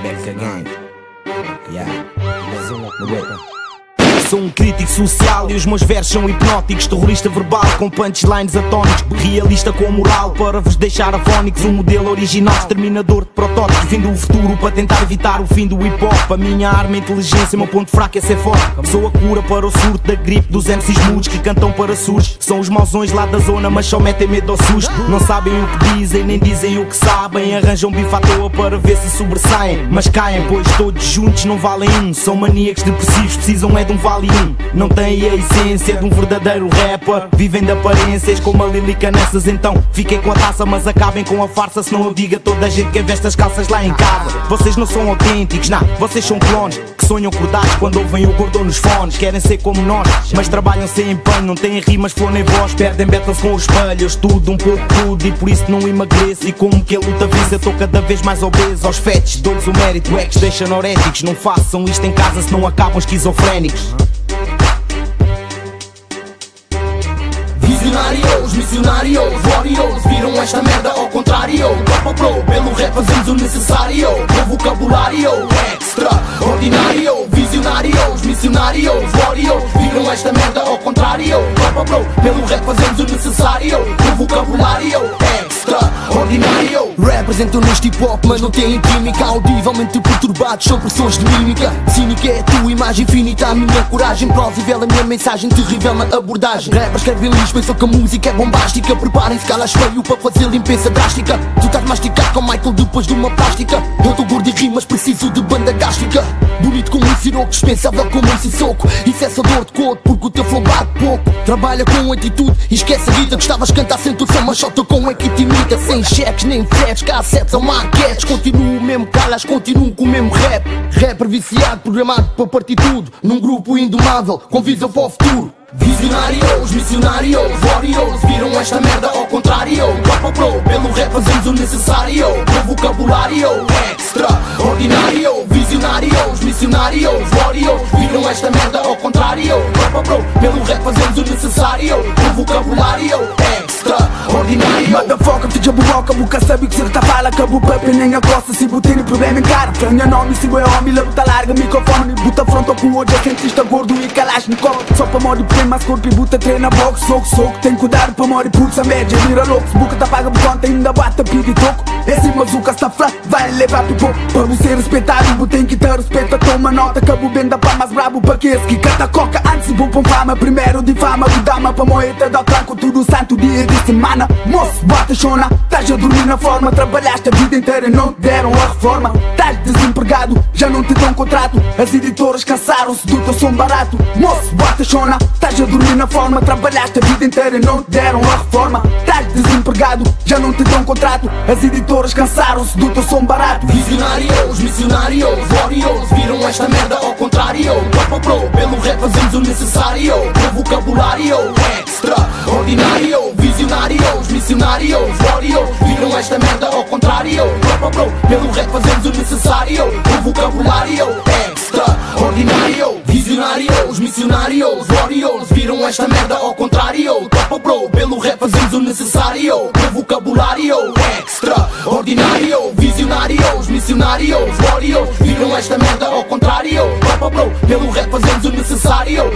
back again. Yeah, no way. Sou um crítico social e os meus versos são hipnóticos. Terrorista verbal com punchlines atónicos. Realista com moral para vos deixar afónicos. Um modelo original, exterminador de protótipos. Vindo do futuro para tentar evitar o fim do hip hop. A minha arma é inteligência, meu ponto fraco é ser forte. Sou a cura para o surto da gripe dos MCs mudos que cantam para surdos. São os mauzões lá da zona mas só metem medo ao susto. Não sabem o que dizem, nem dizem o que sabem. Arranjam bife à toa para ver se sobressaem. Mas caem, pois todos juntos não valem um. São maníacos depressivos, precisam é de um vale. Não têm a essência de um verdadeiro rapper. Vivem de aparências como a lírica nessas. Então fiquem com a taça mas acabem com a farsa. Se não eu digo a toda a gente que veste as calças lá em casa. Vocês não são autênticos, não, vocês são clones que sonham acordados quando ouvem o gordão nos fones. Querem ser como nós, mas trabalham sem empenho. Não têm rimas, flor nem voz, perdem battles com os espelhos. Tudo, um pouco tudo e por isso não emagreço. E como que a luta vence eu estou cada vez mais obeso. Aos fetos, dou-lhes o mérito, é que deixam anoréticos. Não façam isto em casa se não acabam esquizofrénicos. Visionários, missionários, warriors, viram esta merda ao contrário. Tropa pro, pelo rap fazemos o necessário. Com vocabulário extraordinário. Visionários, missionários, warriors, viram esta merda ao contrário. Tropa pro, pelo rap fazemos o necessário. Com vocabulário extraordinário. Representam neste hip hop mas não têm química. Audivelmente perturbados, são pressões de mímica. Cínica é a tua imagem infinita, a minha coragem plausível, a minha mensagem terrível na abordagem. Rappers querem lixo, pensam que a música é bombástica. Preparem-se, calas feio para fazer limpeza drástica. Tu estás masticado com Michael depois de uma plástica. Eu tô gordo e rimas, preciso de banda gástrica. Bonito como um siroco, dispensável como um sissoko. Isso é só dor de coto porque o teu flow bate pouco. Trabalha com atitude e esquece a vida. Gostavas de cantar sem tudo, mas só tô com é que te imita. Sem cheques nem fretes, cassetes ou maquetes. Continuo mesmo calas, continuo com o mesmo rap. Rapper viciado, programado para partir tudo. Num grupo indomável, com visão para o futuro. Visionários, missionários, warriors, viram esta merda ao contrário. Tropa pro, pelo rap fazemos o necessário. Com vocabulário extraordinário. Visionários, missionários, warriors, viram esta merda ao contrário. Tropa pro, pelo rap fazemos o necessário. Com vocabulário extraordinário. Motherfucker, te jaburoca, boca sabe que se tá fala. Cabo papo nem a costa, se botem problema em cara. Franha nome, se é homem, luta larga, microfone. Buta frontal com o hoje, é cientista gordo e kalashnikov. Só pra morrer tem mais corpo e buta treina boxe. Soco, tem cuidado pra morrer putz a média. Vira louco, se buca tá paga por conta, ainda bata, pide toco. Esse mazuca está flá, vai levar pipoco. Pra você respeitar, o tem que ter respeito. Toma nota, cabo benda pra mais brabo. Pra que esse que cata coca, antes de bom fama. Primeiro de fama, o dama pra morrer, te dá tranco tudo santo dia de semana. Moço, bota chona, estás a dormir na forma. Trabalhaste a vida inteira e não te deram a reforma. Estás desempregado, já não te dão contrato. As editoras cansaram-se do teu som barato. Moço, bota chona, estás a dormir na forma. Trabalhaste a vida inteira e não te deram a reforma. Estás desempregado, já não te dão contrato. As editoras cansaram-se do teu som barato. Visionários, missionários, warriors, viram esta merda ao contrário. Tropa pro, pelo rap fazemos o necessário. Com vocabulário extraordinário. Visionários, missionários, warriors, viram esta merda ao contrário. Tropa pro, pelo rap fazemos o necessário. Com vocabulário extraordinário. Visionários, missionários, warriors, viram esta merda ao contrário. Tropa pro, pelo rap fazemos o necessário. Com vocabulário extraordinário. Visionários, missionários, warriors, viram esta merda ao contrário. Tropa pro, pelo rap fazemos o necessário.